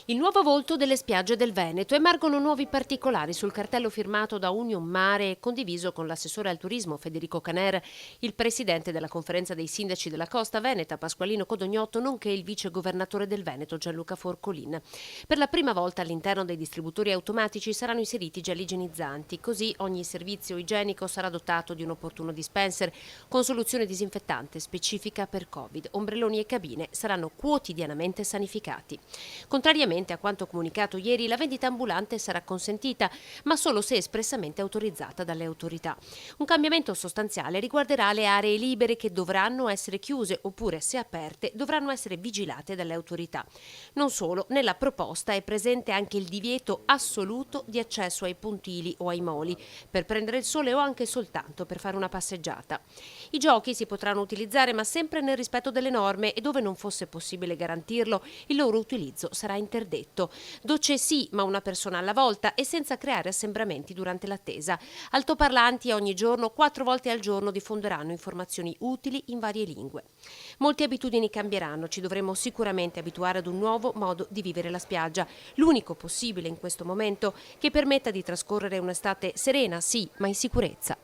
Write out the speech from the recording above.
Il nuovo volto delle spiagge del Veneto. Emergono nuovi particolari sul cartello firmato da Union Mare e condiviso con l'assessore al turismo Federico Caner, il presidente della conferenza dei sindaci della costa veneta Pasqualino Codognotto, nonché il vice governatore del Veneto Gianluca Forcolin. Per la prima volta all'interno dei distributori automatici saranno inseriti gel igienizzanti, così ogni servizio igienico sarà dotato di un opportuno dispenser con soluzione disinfettante specifica per Covid. Ombrelloni e cabine saranno quotidianamente sanificati. Contrariamente a quanto comunicato ieri, la vendita ambulante sarà consentita, ma solo se espressamente autorizzata dalle autorità. Un cambiamento sostanziale riguarderà le aree libere che dovranno essere chiuse oppure, se aperte, dovranno essere vigilate dalle autorità. Non solo, nella proposta è presente anche il divieto assoluto di accesso ai puntili o ai moli per prendere il sole o anche soltanto per fare una passeggiata. I giochi si potranno utilizzare ma sempre nel rispetto delle norme e dove non fosse possibile garantirlo, il loro utilizzo sarà interdetto. Docce sì, ma una persona alla volta e senza creare assembramenti durante l'attesa. Altoparlanti ogni giorno, 4 volte al giorno diffonderanno informazioni utili in varie lingue. Molte abitudini cambieranno, ci dovremo sicuramente abituare ad un nuovo modo di vivere la spiaggia, l'unico possibile in questo momento che permetta di trascorrere un'estate serena, sì, ma in sicurezza.